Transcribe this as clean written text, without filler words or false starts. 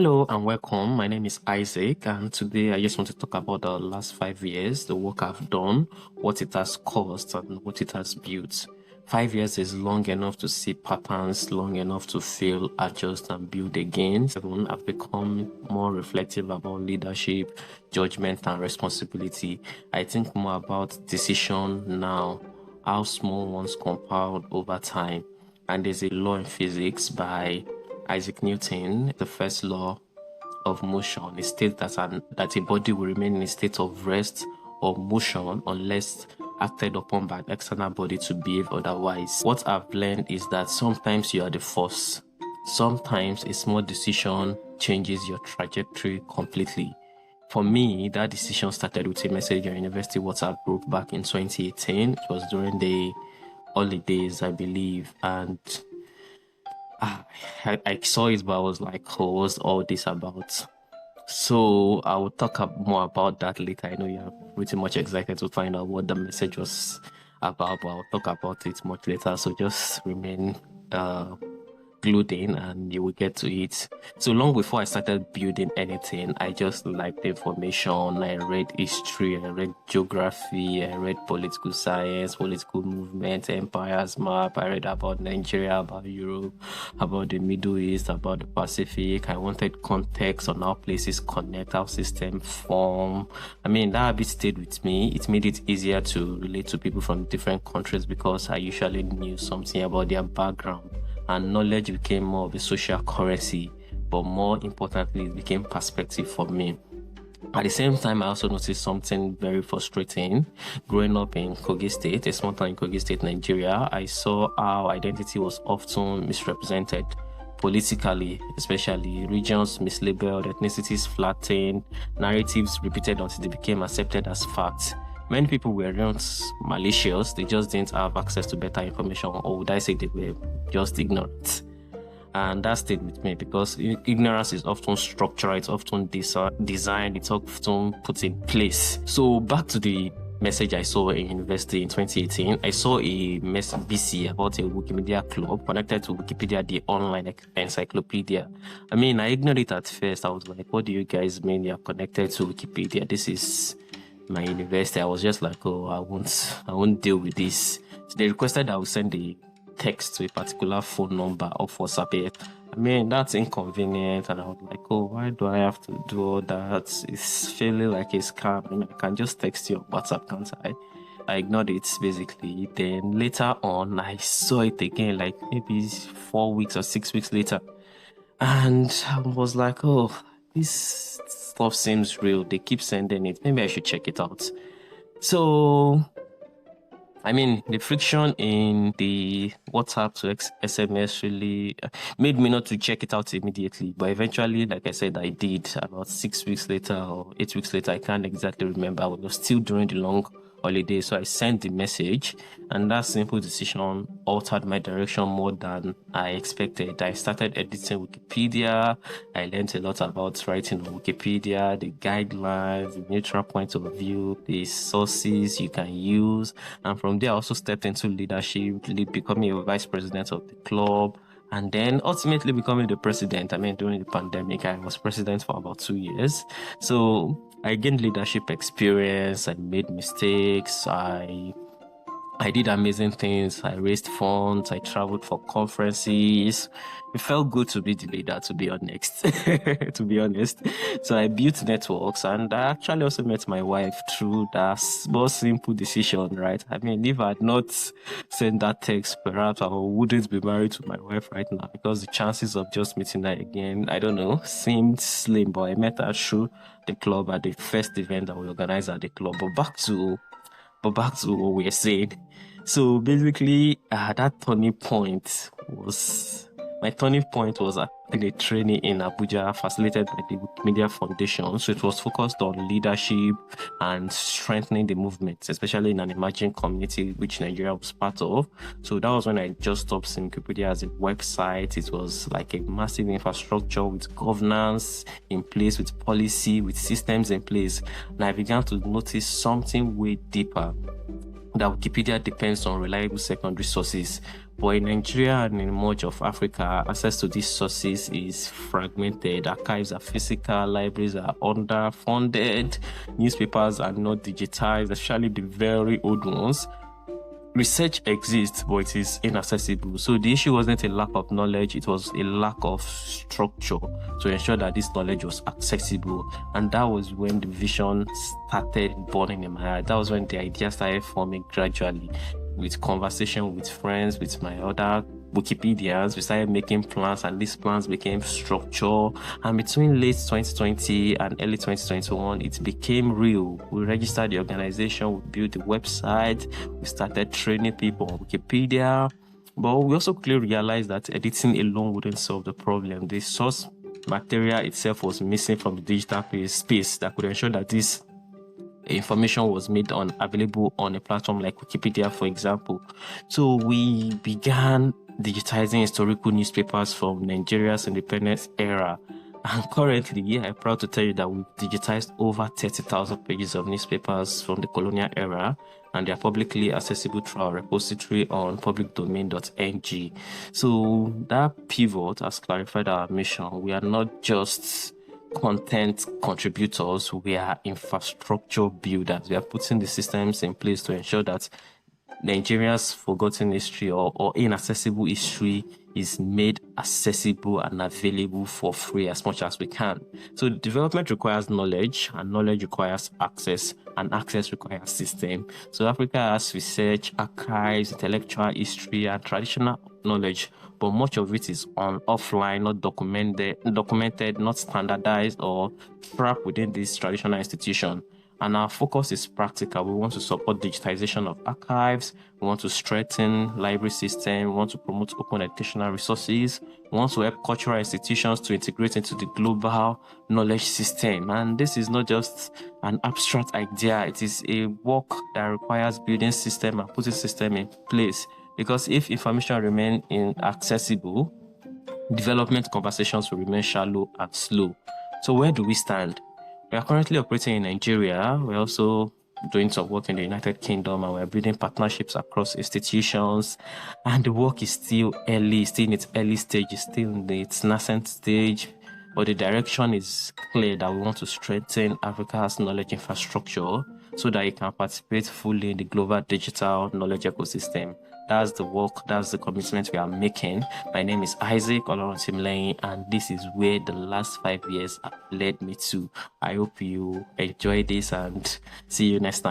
Hello and welcome. My name is Isaac, and today I just want to talk about the last 5 years, the work I've done, what it has caused, and what it has built. 5 years is long enough to see patterns, long enough to fail, adjust, and build again. I've become more reflective about leadership, judgment, and responsibility. I think more about decision now, how small ones compound over time. And there's a law in physics by Isaac Newton, the first law of motion. It states that a body will remain in a state of rest or motion unless acted upon by an external body to behave otherwise. What I've learned is that sometimes you are the force. Sometimes a small decision changes your trajectory completely. For me, that decision started with a message on University WhatsApp group back in 2018. It was during the holidays, I believe, and I saw it, but I was like, oh, what's all this about? So I will talk more about that later. I know you're pretty much excited to find out what the message was about, but I'll talk about it much later. So just remain glued in and you will get to it. So long before I started building anything, I just liked information. I read history, I read geography, I read political science, political movement, empires map. I read about Nigeria, about Europe, about the Middle East, about the Pacific. I wanted context on how places connect, how systems form. I mean, that habit stayed with me. It made it easier to relate to people from different countries because I usually knew something about their background. And knowledge became more of a social currency, but more importantly, it became perspective for me. At the same time, I also noticed something very frustrating. Growing up in Kogi State, a small town in Kogi State, Nigeria, I saw how identity was often misrepresented politically, especially regions mislabeled, ethnicities flattened, narratives repeated until they became accepted as facts. Many people were not malicious, they just didn't have access to better information, or would I say they were just ignorant. And that stayed with me because ignorance is often structural, it's often designed, it's often put in place. So back to the message I saw in university in 2018, I saw a BC about a Wikimedia club connected to Wikipedia, the online encyclopedia. I mean, I ignored it at first. I was like, what do you guys mean you're connected to Wikipedia? This is my university. I was just like, oh, I won't deal with this. So they requested I would send the text to a particular phone number of WhatsApp. I mean, that's inconvenient, and I was like, oh, why do I have to do all that? It's feeling like a scam. I mean, I can just text you on WhatsApp, can't I? I ignored it basically. Then later on, I saw it again, like maybe 4 weeks or 6 weeks later, and I was like, oh, this stuff seems real. They keep sending it. Maybe I should check it out. So, I mean, the friction in the WhatsApp to SMS really made me not to check it out immediately. But eventually, like I said, I did about 6 weeks later or 8 weeks later. I can't exactly remember. It was still during the long holiday. So I sent the message, and that simple decision altered my direction more than I expected. I started editing Wikipedia. I learned a lot about writing on Wikipedia, the guidelines, the neutral point of view, the sources you can use. And from there, I also stepped into leadership, becoming a vice president of the club, and then ultimately becoming the president. I mean, during the pandemic, I was president for about 2 years. So I gained leadership experience. I made mistakes. I did amazing things. I raised funds. I traveled for conferences. It felt good to be the leader, to be honest. To be honest. So I built networks, and I actually also met my wife through that small, simple decision, right? I mean, if I had not sent that text, perhaps I wouldn't be married to my wife right now, because the chances of just meeting her again, I don't know, seemed slim. But I met her through the club at the first event that we organized at the club. But back to what we are saying. So basically, that turning point was in a training in Abuja facilitated by the Wikimedia Foundation. So it was focused on leadership and strengthening the movement, especially in an emerging community which Nigeria was part of. So that was when I just stopped seeing Wikipedia as a website. It was like a massive infrastructure with governance in place, with policy, with systems in place. And I began to notice something way deeper. that Wikipedia depends on reliable secondary sources. But in Nigeria and in much of Africa, access to these sources is fragmented. Archives are physical, libraries are underfunded, newspapers are not digitized, especially the very old ones. Research exists, but it is inaccessible. So the issue wasn't a lack of knowledge, it was a lack of structure to ensure that this knowledge was accessible. And that was when the vision started burning in my heart. That was when the idea started forming gradually. With conversation with friends, with my other Wikipedians, we started making plans, and these plans became structure. And between late 2020 and early 2021, it became real. We registered the organization, we built the website, we started training people on Wikipedia. But we also clearly realized that editing alone wouldn't solve the problem. The source material itself was missing from the digital space that could ensure that this information was made available on a platform like Wikipedia, for example. So we began digitizing historical newspapers from Nigeria's independence era. And currently, I'm proud to tell you that we've digitized over 30,000 pages of newspapers from the colonial era, and they are publicly accessible through our repository on publicdomain.ng. So that pivot has clarified our mission. We are not just content contributors, we are infrastructure builders. We are putting the systems in place to ensure that Nigeria's forgotten history or inaccessible history is made accessible and available for free as much as we can. So development requires knowledge, and knowledge requires access, and access requires system. So Africa has research, archives, intellectual history, and traditional knowledge, but much of it is offline, not documented, not standardized, or trapped within this traditional institution. And our focus is practical. We want to support digitization of archives. We want to strengthen library system. We want to promote open educational resources. We want to help cultural institutions to integrate into the global knowledge system. And this is not just an abstract idea. It is a work that requires building system and putting system in place. Because if information remains inaccessible, development conversations will remain shallow and slow. So where do we stand? We are currently operating in Nigeria. We're also doing some work in the United Kingdom, and we're building partnerships across institutions. And the work is still early, still in its early stage, it's still in its nascent stage. But the direction is clear that we want to strengthen Africa's knowledge infrastructure so that it can participate fully in the global digital knowledge ecosystem. That's the work, that's the commitment we are making. My name is Isaac Olorunsimileye, and this is where the last 5 years have led me to. I hope you enjoy this and see you next time.